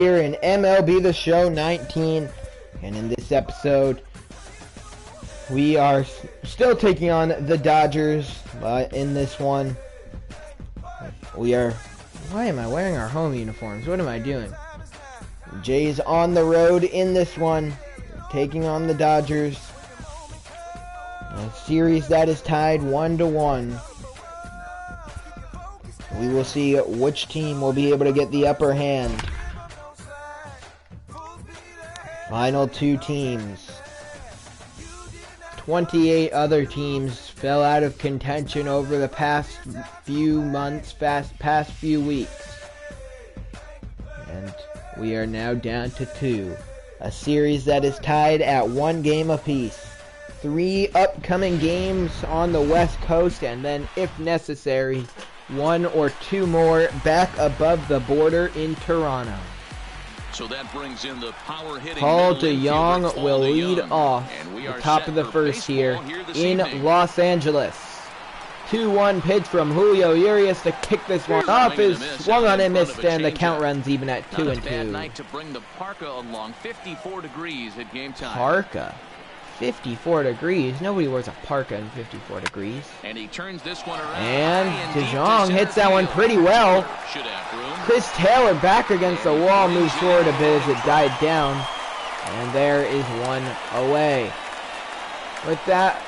Here in MLB The Show 19, and in this episode we are still taking on the Dodgers, but in this one we are, why am I wearing our home uniforms? What am I doing? Jays on the road in this one, taking on the Dodgers. A series that is tied 1-1. We will see which team will be able to get the upper hand. Final two teams. 28 other teams fell out of contention over the past few months, past few weeks. And we are now down to 2. A series that is tied at 1 game apiece. 3 upcoming games on the West Coast, and then, if necessary, 1 or 2 more back above the border in Toronto. So that brings in the power hitting Paul DeYoung will lead off the top of the first here in Los Angeles. 2-1 pitch from Julio Urias to kick this one off, is swung on and missed, and the count runs even at 2-2. Night to bring the parka along. 54 degrees at game time. Parka. 54 degrees. Nobody wears a parka in 54 degrees. And he turns this one around. And DeJong hits that one pretty well. Chris Taylor back against the wall, moves forward a bit as it died down. And there is one away. With that,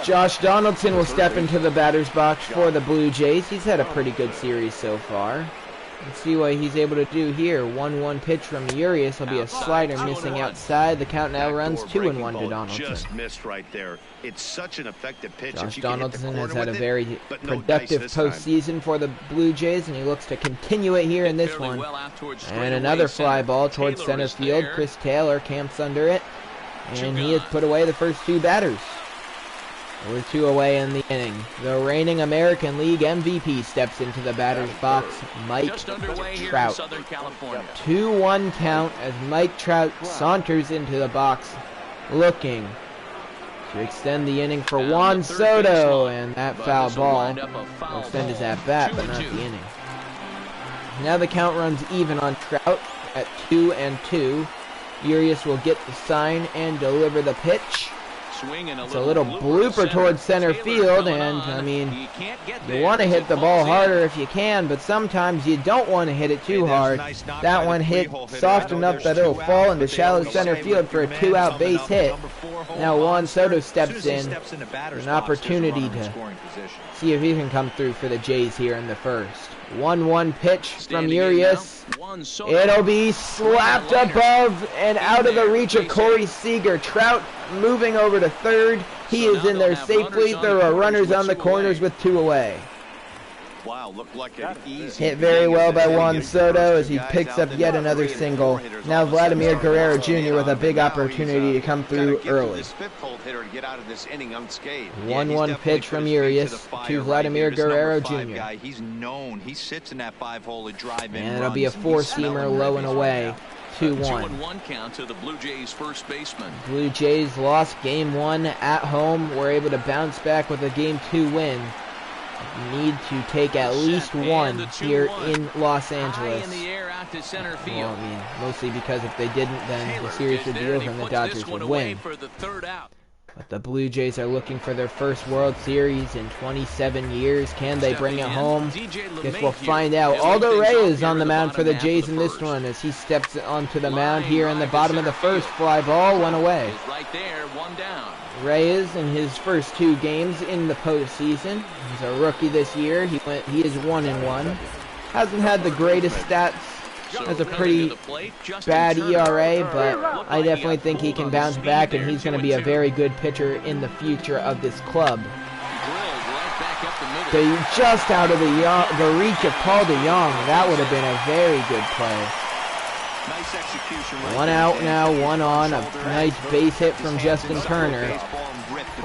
Josh Donaldson will step into the batter's box for the Blue Jays. He's had a pretty good series so far. Let's see what he's able to do here. 1-1 pitch from Urias. Will be a slider missing outside. The count now runs 2-1 to Donaldson. Just missed right there. It's such an effective pitch. Josh Donaldson has had a very productive postseason for the Blue Jays, and he looks to continue it here in this one. And another fly ball towards center field. Chris Taylor camps under it, and he has put away the first 2 batters. We're 2 away in the inning. The reigning American League MVP steps into the batter's box, Mike Trout. 2-1 count as Mike Trout saunters into the box, looking to extend the inning for Juan Soto, and that foul ball will extend his at-bat, but not the inning. Now the count runs even on Trout at 2-2. Urias will get the sign and deliver the pitch. It's a little blooper towards center field, and I mean, you want to hit the ball harder if you can, but sometimes you don't want to hit it too hard. That one hit soft enough that it'll fall into shallow center field for a 2-out base hit. Now Juan Soto steps in, an opportunity to see if he can come through for the Jays here in the first. 1-1 pitch from Urias. It'll be slapped above and out of the reach of Corey Seager. Trout moving over to third. He is in there safely. There are runners on the corners with 2 away. Wow, looked like an easy hit very well by Juan Soto as he picks up yet another single. Now Vladimir Guerrero Jr. with a big opportunity to come through early. 1-1 pitch from Urias to Vladimir Guerrero Jr. He's known. He sits in that 5-hole to drive in. And it'll be a 4-seamer low and away. 2-1. 2-1 count to the Blue Jays first baseman. Blue Jays lost game 1 at home. Were able to bounce back with a game 2 win. Need to take at least 1 here in Los Angeles. Well, I mean, mostly because if they didn't, then the series would be over and the Dodgers would win. But the Blue Jays are looking for their first World Series in 27 years. Can they bring it home? Guess we'll find out. Aldo Reyes on the mound for the Jays in this one as he steps onto the mound here in the bottom of the first. Fly ball, 1 away. Reyes in his first 2 games in the postseason. He's a rookie this year. He is 1-1. Hasn't had the greatest stats. Has a pretty bad ERA, but I definitely think he can bounce back, and he's going to be a very good pitcher in the future of this club. Just out of the reach of Paul DeYoung. That would have been a very good play. 1 out now, 1 on. A nice base hit from Justin Turner.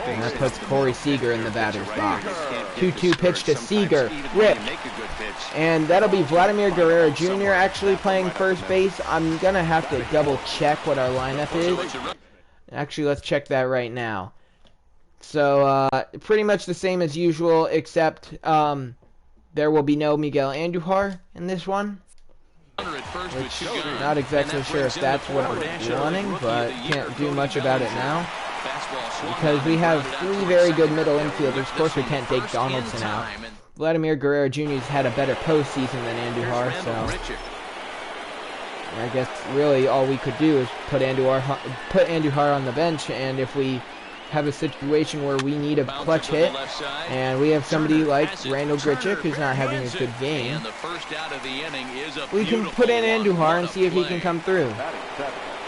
And that puts Corey Seager in the batter's box. 2-2 pitch to Seager. Ripped. And that'll be Vladimir Guerrero Jr. actually playing first base. I'm going to have to double check what our lineup is. Actually, let's check that right now. So, pretty much the same as usual, except there will be no Miguel Andujar in this one. first with two guns. Not exactly sure if that's what I'm wanting, but can't do much about it now. Because we have three very good middle infielders. Of course, we can't take Donaldson out. Vladimir Guerrero Jr. has had a better postseason than Andujar, so I guess really all we could do is put Andujar on the bench, and if we have a situation where we need a clutch hit, and we have somebody like Randall Grichuk who's not having a good game, we can put in Andujar and see if he can come through.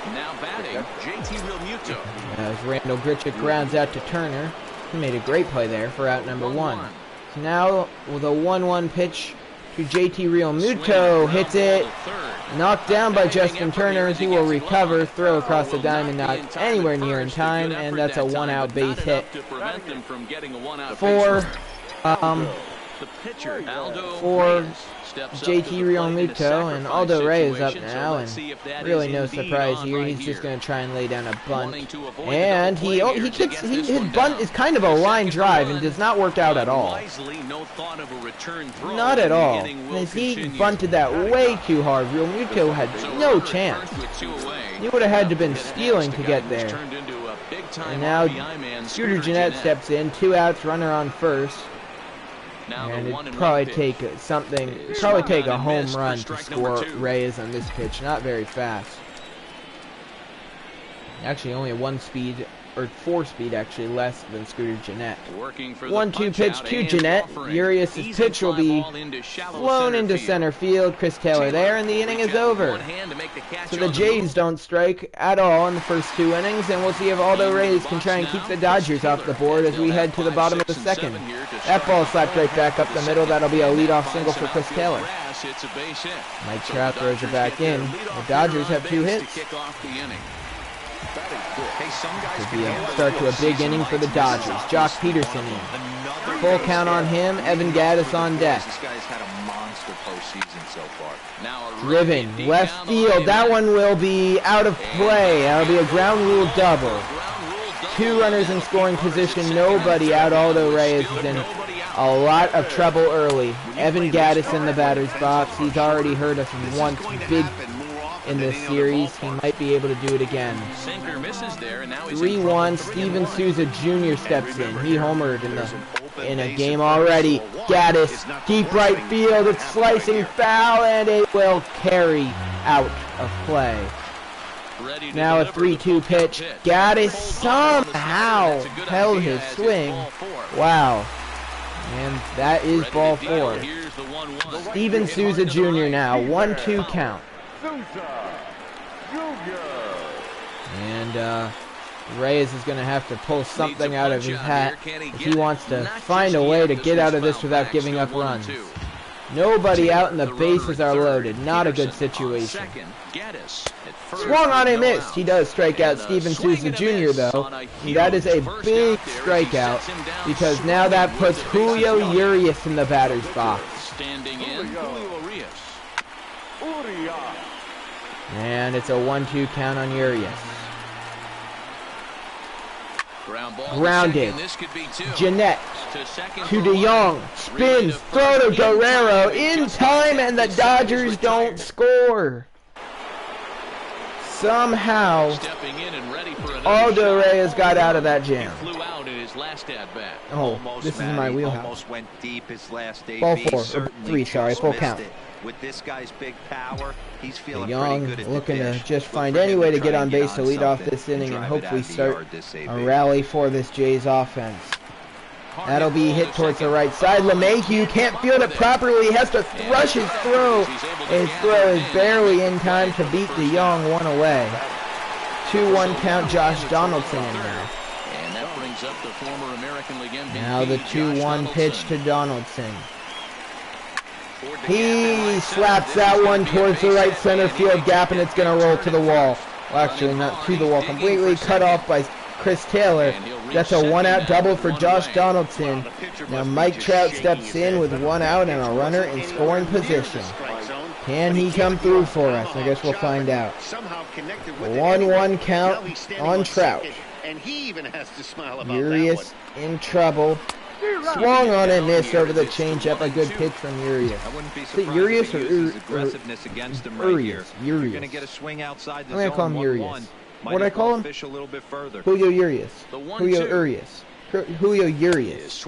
Now batting, JT Realmuto. As Randall Grichuk grounds out to Turner. He made a great play there for out number one. So now with a 1-1 pitch to JT Realmuto, hits it, knocked down by Justin Turner as he will recover, throw across the diamond, not anywhere near in time, and that's a one-out base hit for JT Realmuto, and Aldo Reyes up now, and really no surprise here. He's just going to try and lay down a bunt, and his bunt is kind of a line drive and does not work out at all. Not at all. As he bunted that way too hard, Realmuto had no chance. He would have had to been stealing to get there. And now Scooter Gennett steps in, 2 outs, runner on first. And it'd probably take a home run to score Reyes on this pitch. Not very fast. Actually, only a 1-speed or 4-speed actually less than Scooter Gennett. 1-2 pitch to Gennett. Urias' pitch will be flown into center field. Chris Taylor there, and the inning is over. So the Jays don't strike at all in the first 2 innings, and we'll see if Aldo Reyes can try and keep the Dodgers off the board as we head to the bottom of the second. That ball slapped right back up the middle. That'll be a leadoff single for Chris Taylor. Mike Trout throws it back in. The Dodgers have 2 hits. Could be a start to a big inning for the Dodgers. Josh Peterson in. Full count on him. Evan Gaddis on deck. This guy's had a monster postseason so far. Driven left field. That one will be out of play. That'll be a ground rule double. 2 runners in scoring position. Nobody out. Aldo Reyes is in a lot of trouble early. Evan Gaddis in the batter's box. He's already hurt us once big in this series. He might be able to do it again. 3-1. Steven Souza Jr. steps in. He homered in a game already. Gaddis, deep right field. It's slicing foul, and it will carry out of play. Now a 3-2 pitch. Gaddis somehow held his swing. Wow. And that is ball 4. Steven Souza Jr. now. 1-2 count. And Reyes is going to have to pull something out of his hat if he wants to find a way to get out of this without giving up runs. Nobody out and the bases are loaded. Not a good situation. Swung on and missed. He does strike out Steven Souza Jr. though. And that is a big strikeout because now that puts Julio Urias in the batter's box. And it's a 1-2 count on Urias. Grounded. Gennett to DeYoung. Spins. Throw to Guerrero. In time, and the Dodgers don't score. Somehow, Aldo Reyes got out of that jam. Oh, this is my wheelhouse. Ball 4, or 3, sorry, full count. With this guy's big power, he's feeling Young pretty good at looking the to just find any way to get on base to lead off this inning and hopefully start a rally for this Jays offense. That'll be hit towards the right side. LeMahieu can't field it properly. He has to rush his throw. His throw is barely in time to beat DeYoung 1 away. 2-1 count. Josh Donaldson in there. Now the 2-1 pitch to Donaldson. He slaps that one towards the right center field gap, and it's going to roll to the wall. Well, actually, not to the wall completely. Cut off by Chris Taylor. That's a 1-out double for Josh Donaldson. Now Mike Trout steps in with 1 out and a runner in scoring position. Can he come through for us? I guess we'll find out. 1-1 count on Trout. Urias in trouble. Swung on and missed over the changeup. A good pitch from Urias. Is it Urias or Urias? I'm going to call him Urias. What do I call him? Julio Urias. Julio Urias. Julio Urias.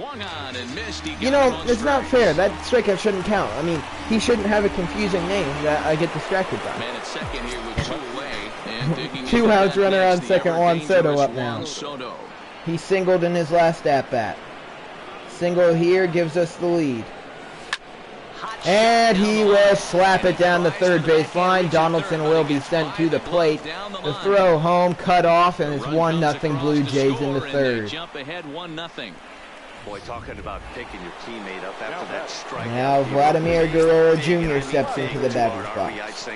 You know, it's not fair. That strikeout shouldn't count. I mean, he shouldn't have a confusing name that I get distracted by. 2 outs, runner on second, Juan Soto up now. He singled in his last at-bat. Single here gives us the lead. And he will slap it down the third base line. Donaldson will be sent to the plate. The throw home, cut off, and it's 1-0 Blue Jays in the third. Boy, talking about picking your teammate up after that strike. Now Vladimir Guerrero Jr. steps into the batter's box.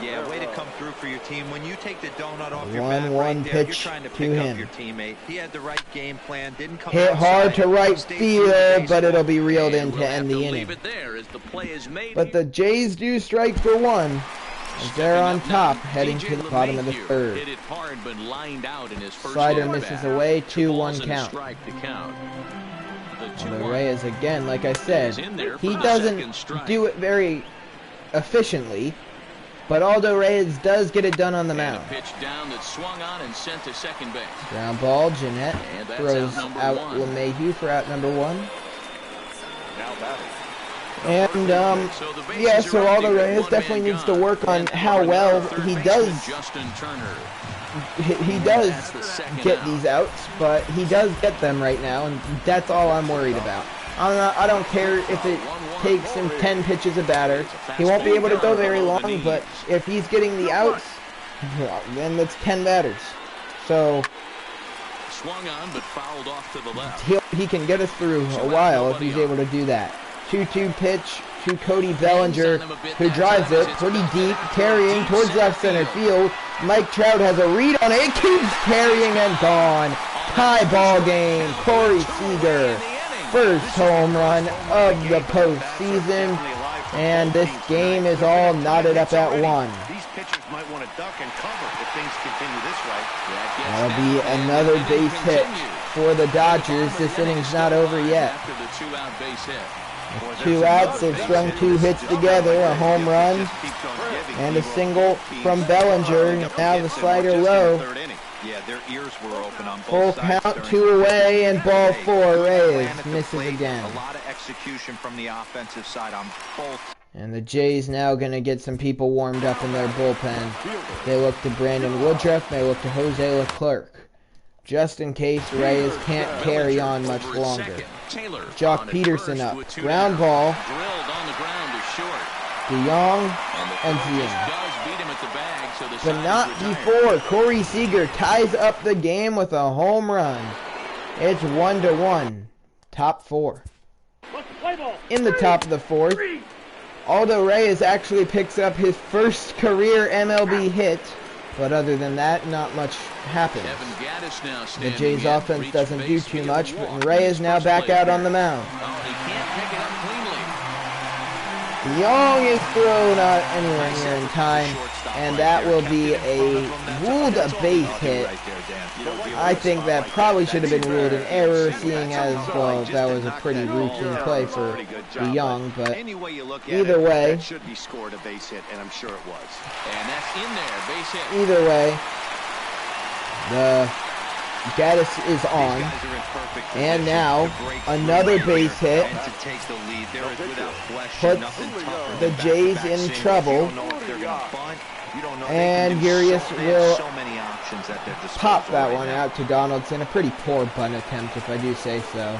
Yeah, way to come through for your team. When you take the donut off your 1-1 pitch to him. Your teammate. He had the right game plan. Didn't come hit hard to right field, but it'll be reeled in to end the inning. But the Jays do strike for 1. As they're on top, heading to the bottom of the third. Slider misses away, 2-1 count. Aldo Reyes again, like I said, he doesn't do it very efficiently, but Aldo Reyes does get it done on the mound. Ground ball, Jeanette throws out LeMahieu for out number 1. And, yeah, so Aldo Reyes definitely needs to work on how well he does get these outs, but he does get them right now, and that's all I'm worried about. I don't care if it takes him 10 pitches a batter. He won't be able to go very long, but if he's getting the outs, then that's 10 batters. So he can get us through a while if he's able to do that. 2-2 pitch to Cody Bellinger, who drives it pretty deep, carrying towards left center field. Mike Trout has a read on it. It keeps carrying and gone. Tie ball game. Corey Seager, first home run of the postseason, and this game is all knotted up at 1. These pitchers might want to duck and cover if things continue this way. That'll be another base hit for the Dodgers. This inning's not over yet. 2 outs, they've strung 2 hits together, a home run and a single from Bellinger. Now the slider low. Full count, 2 away, and ball 4. Reyes misses again. A lot of execution from the offensive side on both. And the Jays now going to get some people warmed up in their bullpen. They look to Brandon Woodruff, they look to Jose Leclerc, just in case Reyes can't carry on much longer. Jock Peterson up. Ground ball. DeYoung and Zian. But not before. Corey Seager ties up the game with a home run. It's 1-1. Top 4. In the top of the 4th, Aldo Reyes actually picks up his first career MLB hit. But other than that, not much happens. The Jays offense doesn't do too much, but Reyes now back out on the mound. Young is thrown out anywhere near in time, and that will be ruled a base hit. I think that probably should have been ruled an error, seeing as, well, that was a pretty routine play for Young, but either way, the Gaddis is on, and now another base hit puts the Jays in trouble, and Urias will pop that one out to Donaldson. A pretty poor bunt attempt, if I do say so.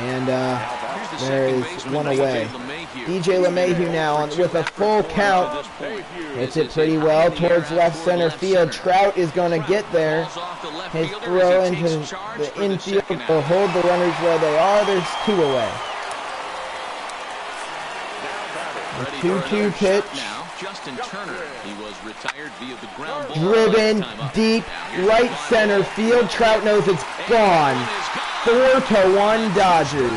And there is 1 away. DJ LeMahieu now with a full count. Hits it pretty well towards left center field. Trout is going to get there. His throw into the infield will hold the runners where they are. There's 2 away. The 2-2 pitch. Driven deep right center field. Trout knows it's gone. 4-1 Dodgers.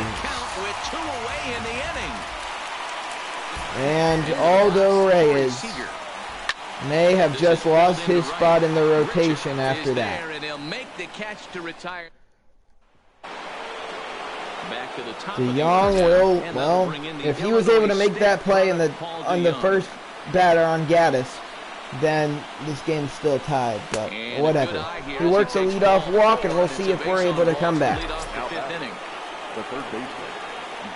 And Aldo Reyes may have just lost his spot in the rotation after that. Back to the top DeYoung will, well, if he was able to make that play on the first batter on Gaddis, then this game's still tied, but whatever. He works a leadoff walk, and we'll see if we're able to come back.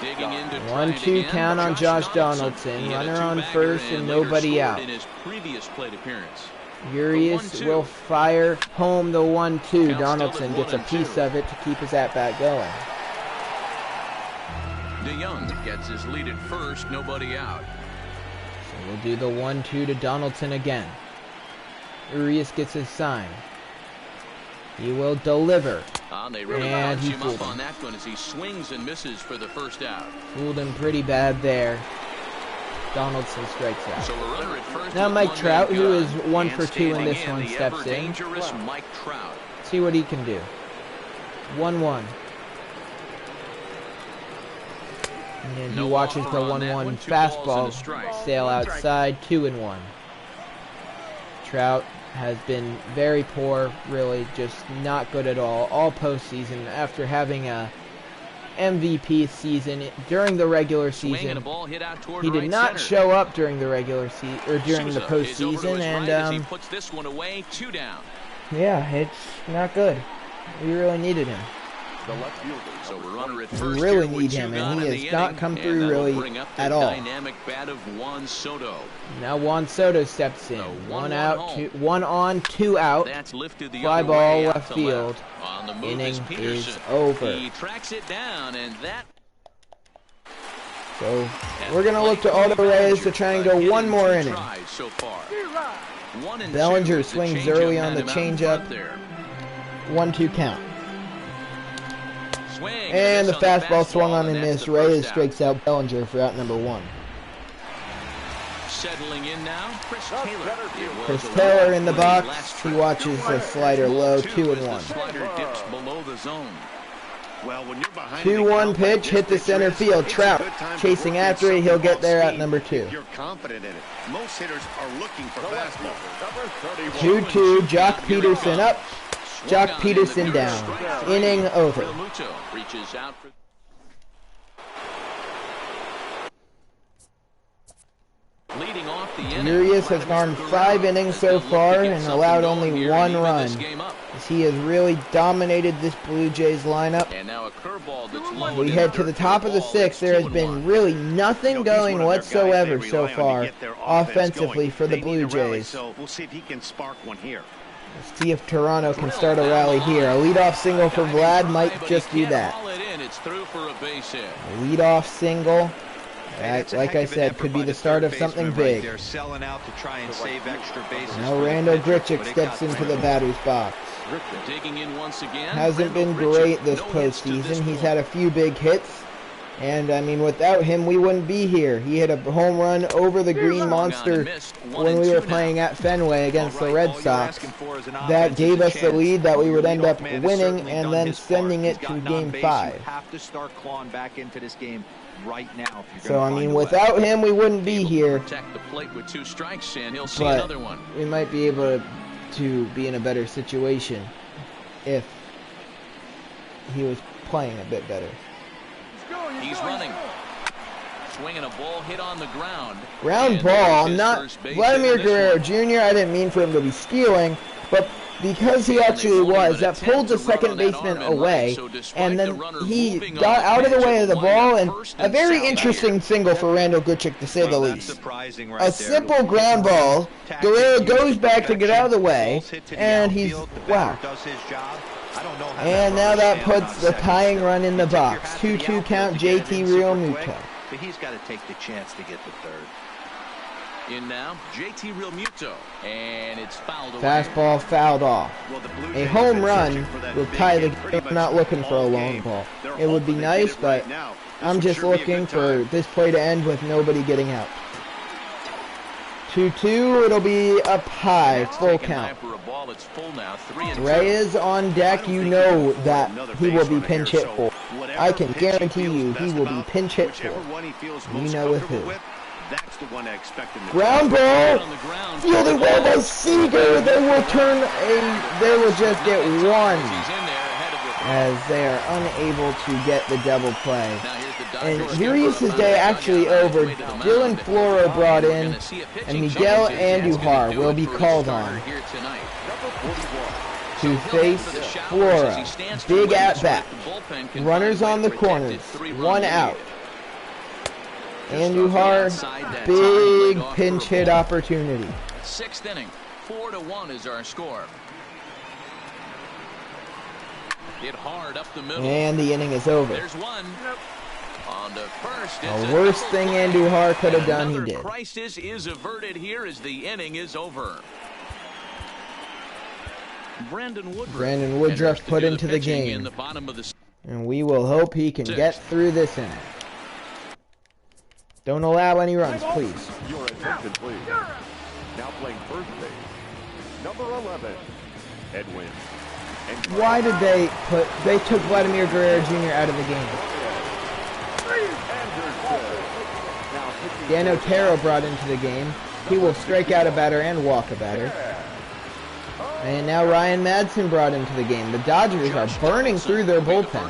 1-2 count on Josh Donaldson. Runner on first and nobody out. Urias will fire home the 1-2. Donaldson gets a piece of it to keep his at-bat going. DeYoung gets his lead at first, nobody out. So we'll do the 1-2 to Donaldson again. Urias gets his sign. He will deliver. And he fooled him. On that one as he swings and misses for the first out. Fooled him pretty bad there. Donaldson strikes out. So a runner at first. Now Mike Trout, who is 1 for 2 in this one, steps in. Mike Trout. See what he can do. 1-1. And he watches the 1-1 fastball sail outside. 2-1. Trout has been very poor, really just not good at all postseason. After having a MVP season during the regular season, he did not show up during the regular season or during the postseason, and yeah, it's not good. We really needed him. We really need him, and he has not come through really at all. Now Juan Soto steps in. 1 out, 1 on, 2 out. Fly ball left field. Inning is over. So we're going to look to Aldo Reyes to try and go one more inning. Bellinger swings early on the changeup. 1-2 count. And the fastball swung on and missed. Reyes strikes out Bellinger for out number 1. Settling in now, Chris Taylor in the box. He watches the slider low. 2-1. 2-1 pitch hit the center field. Trout chasing after it. He'll get there at number 2. You're confident in it. Most hitters are looking for fastball. 2-2. Jock Peterson up. Jock Peterson down. Inning over. Urias has gone 5 innings so far and allowed only 1 run, as he has really dominated this Blue Jays lineup. We head to the top of the 6th. There has been really nothing going whatsoever so far offensively for the Blue Jays. We'll see if he can spark one here. Let's see if Toronto can start a rally here. A leadoff single for Vlad might just do that. A leadoff single. Like I said, could be the start of something big. They're selling out to try and save extra bases. Now Randall Grichuk steps into the batter's box. Hasn't been great this postseason. He's had a few big hits. And, I mean, without him, we wouldn't be here. He hit a home run over the Green Monster when we were playing at Fenway against the Red Sox. That gave us the lead that we would end up winning and then sending it to Game 5. So, I mean, without him, we wouldn't be here. But we might be able to be in a better situation if he was playing a bit better. He's running. Swinging a ball hit on the ground. Ground ball, not Vladimir Guerrero Jr. I didn't mean for him to be stealing, but because he actually was, that pulled the second baseman away, and then he got out of the way of the ball, and a very interesting single for Randall Grichuk, to say the least. A simple ground ball, Guerrero goes back to get out of the way, and he's, wow. And now that puts the tying run in the box. 2-2 count, JT Realmuto. But he's got to take the chance to get the third. In now, JT Realmuto, and it's fouled away. Fastball fouled off. A home run will tie the game. I'm not looking for a long ball. It would be nice, but I'm just looking for this play to end with nobody getting out. 2-2, it'll be up high, full count. Reyes on deck, you know that he will be pinch hit for. I can guarantee you he will be pinch hit for. You know with who. Ground ball, fielded well by Seager. They will just get one. as they are unable to get the double play. And Urias' day actually over. Dylan Floro brought in, and Miguel Andujar will be called on to face Floro. Big at bat. Runners on the corners. 1 out. Andujar, big pinch hit opportunity. 6th inning. 4-1 is our score. Hit hard up the middle. And the inning is over. There's one. On the first, the worst thing Andujar could have done, he did. Crisis is averted here as the inning is over. Brandon Woodruff put into the game. And we will hope he can get through this inning. Don't allow any runs, please. Your attention, please. Now playing first base, number 11, Edwin. Why did they took Vladimir Guerrero Jr. out of the game? Dan Otero brought into the game. He will strike out a batter and walk a batter. And now Ryan Madsen brought into the game. The Dodgers are burning through their bullpen.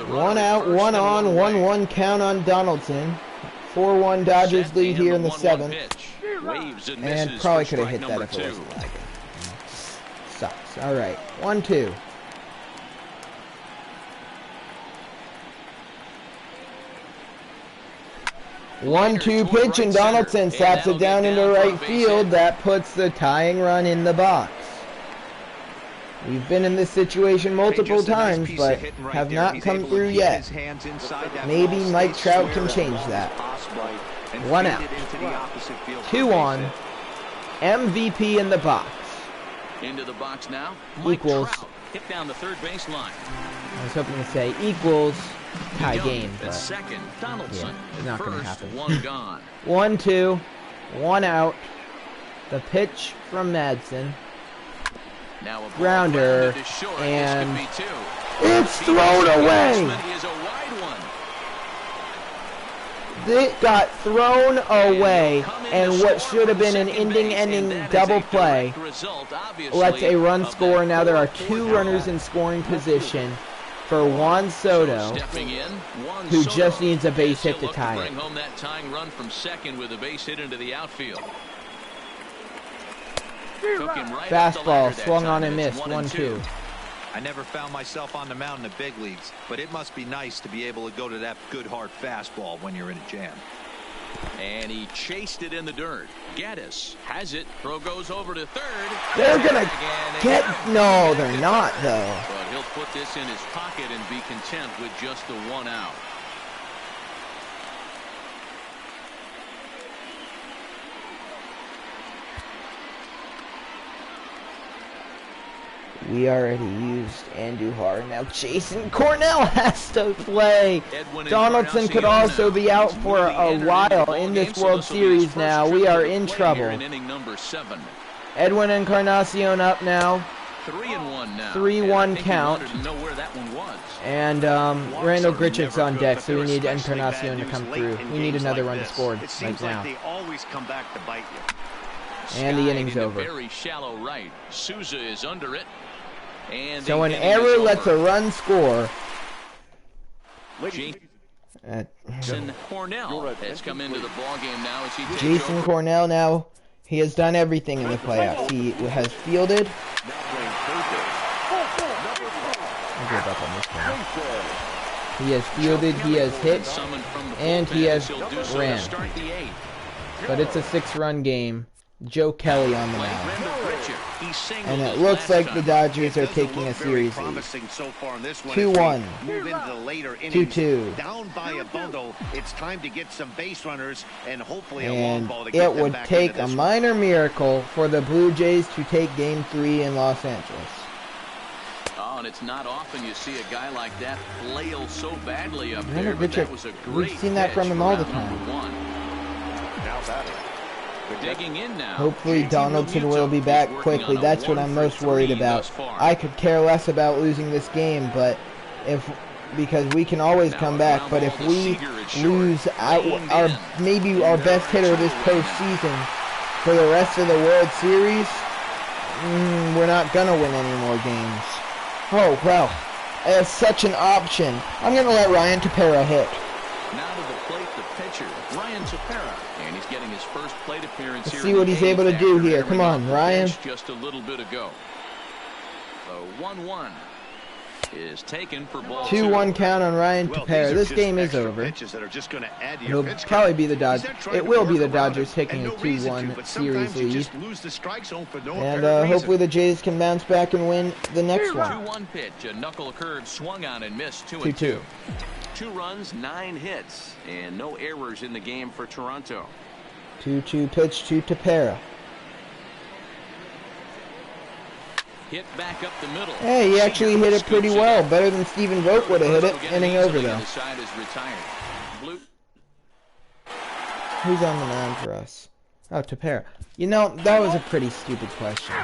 1 out, 1 on, 1-1 count on Donaldson. 4-1 Dodgers lead here in the 7th. And probably could have hit that if it wasn't lagging. Sucks. All right. 1-2. One-two pitch, and Donaldson saps it down into right field. That puts the tying run in the box. We've been in this situation multiple times, but have not come through yet. Maybe Mike Trout can change that. 1 out. 2 on. MVP in the box. Into the box now. Equals. Hit down the third base line. I was hoping to say equals tie game, but second, Donaldson. Yeah, it's not going to happen. 1 gone. 1-2, 1 out. The pitch from Madsen. Now a grounder, short. And it's thrown away. It got thrown away, and what should have been an ending double play lets a run score. Now there are 2 runners in scoring position for Juan Soto, who just needs a base hit to tie it. Home that tying run from second with a base hit into the outfield. Fastball swung on and missed. 1-2. I never found myself on the mound in the big leagues, but it must be nice to be able to go to that good hard fastball when you're in a jam. And he chased it in the dirt. Gaddis has it. Throw goes over to third. They're gonna get. No, they're not though. But he'll put this in his pocket and be content with just the 1 out. We already used Andujar. Now Jason Cornell has to play. Donaldson could also be out for a while in this World Series now. We are in trouble. Edwin Encarnacion up now. 3-1 now. 3-1 count. And Randall Grichuk's on deck, so we need Encarnacion to come through. We need another run to score right now. They always come back to bite you. And the inning's over. Very shallow right. Souza is under it. And so an error lets a run score. Jason Cornell has come into the ballgame now as he takes Jason over. Cornell now, he has done everything in the playoffs. He has fielded. I'll give up on this one. He has fielded, he has hit, and he has ran. But it's a 6-run game. Joe Kelly on the mound. And it looks like the Dodgers are taking a series lead. 2-1. 2-2. Down by a bundle. It's time to get some base runners and hopefully a long ball to get it them would back take into a this minor miracle for the Blue Jays to take Game 3 in Los Angeles. Oh, and it's not often you see a guy like that flail so badly up there. But that was a great We've seen that from him all the time. Now batting. Digging in now. Hopefully Donaldson will be back quickly. That's what I'm most worried about. I could care less about losing this game, but because we can always come back. But if we lose maybe our best hitter this postseason for the rest of the World Series, we're not gonna win any more games. Oh, well. As such an option. I'm going to let Ryan Tepera hit. Now to the plate, the pitcher, Ryan Tepera. And he's getting his first plate appearance here. Let's see what he's able to do here. Come on, Ryan. Just a little bit ago. The 1-1 is taken for ball 2-1 count on Ryan Tepera. This game is over. It'll probably be the Dodgers. It will be the Dodgers taking a 2-1 series lead. And hopefully the Jays can bounce back and win the next one. 2-1 pitch, a knuckle curve swung on and missed. 2-2. 2 runs, 9 hits, and no errors in the game for Toronto. 2-2 pitch to Tepera. Hit back up the middle. Hey, he actually hit it pretty well. Better than Stephen Vogt would have hit it. Inning over, though. Who's on the mound for us? Oh, Tepera. You know, that was a pretty stupid question.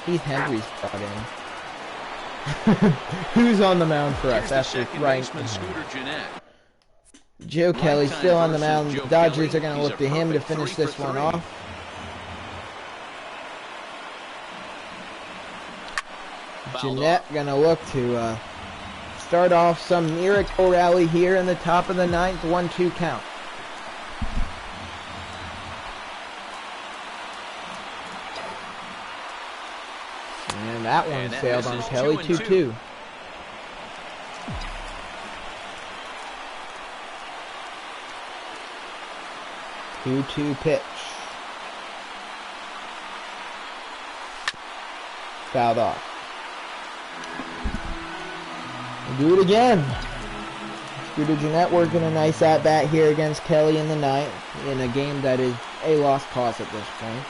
Heath Hendry's brought in. Who's on the mound for us after Ryan? Joe Kelly's still on the mound. The Dodgers are going to look to him to finish this one off. Jeanette gonna look to start off some miracle rally here in the top of the ninth. 1-2 count. And that one sailed on Kelly. 2-2. Two-two pitch. Fouled off. Do it again. Scooter Jeanette working a nice at-bat here against Kelly in the ninth in a game that is a lost cause at this point.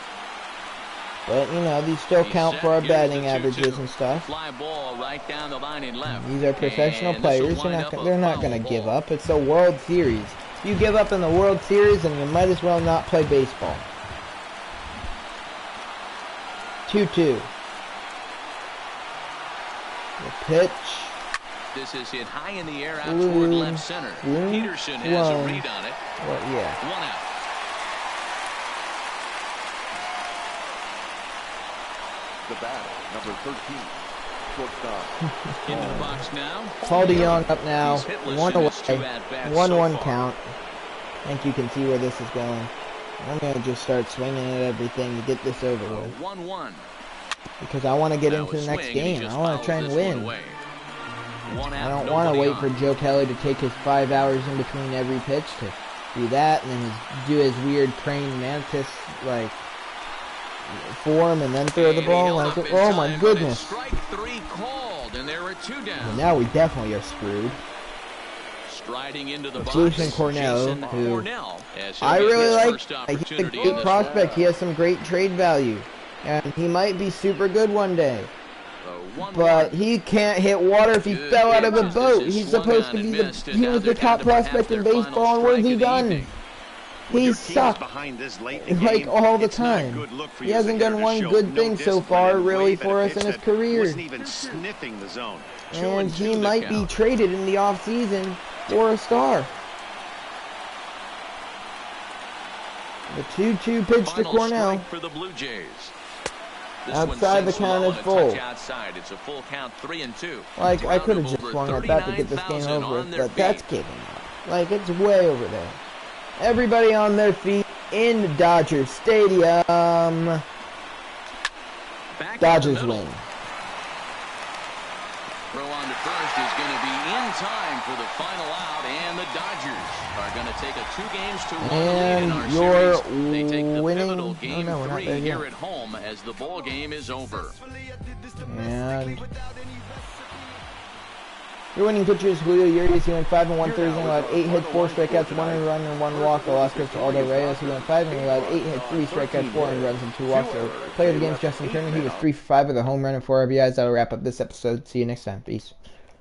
But, you know, these still count for our batting averages and stuff. Fly ball right down the line and left. These are professional players. They're not going to give up. It's a World Series. If you give up in the World Series, then you might as well not play baseball. 2-2. The pitch. This is hit high in the air out toward left center. Peterson has a read on it. Well, yeah. 1 out. The bat, number 13, shortstop. Into the box now. Paul DeYoung up now. 1 away. 1-1 count. I think you can see where this is going. I'm going to just start swinging at everything to get this over with. 1-1. Because I want to get into the next game. I want to try and win. I don't want to wait for Joe Kelly to take his 5 hours in between every pitch to do that, and then do his weird praying mantis like form and then throw the ball. Like, oh my goodness! Strike 3 called, and there are 2 down. Well, now we definitely are screwed. Striding into the box, Jason Cornell, who I really like. He's a good prospect. He has some great trade value, and he might be super good one day. But he can't hit water if he fell out of a boat. He's supposed to be he was the top prospect in baseball, and what has he done? He sucked, like, all the time. He hasn't done one good thing so far, really, for us in his career. And he might be traded in the offseason for a star. The 2-2 pitch to Cornell. For the Blue Jays. Outside the count is full. Outside. It's a full count, 3-2. Like, I could have just swung at that to get this game over with, but that's giving up. Like, it's way over there. Everybody on their feet in Dodger Stadium. Dodgers win. Throw on to first is going to be in time for the final out, and the Dodgers are going to take a 2-1 lead in our series. They take the pivotal game 3 here at home as the ball game is over. And your winning pitcher is Julio Urias. He went 5 1/3 and allowed 8 hits, 4 strikeouts, 1 earned run, and 1 walk. The loss goes to Aldo Reyes. He went 5 and allowed 8 hits, 3 strikeouts, 4 earned runs, and 2 walks. So player of the game is Justin Turner. He was 3 for 5 with a home run and 4 RBIs. That'll wrap up this episode. See you next time. Peace.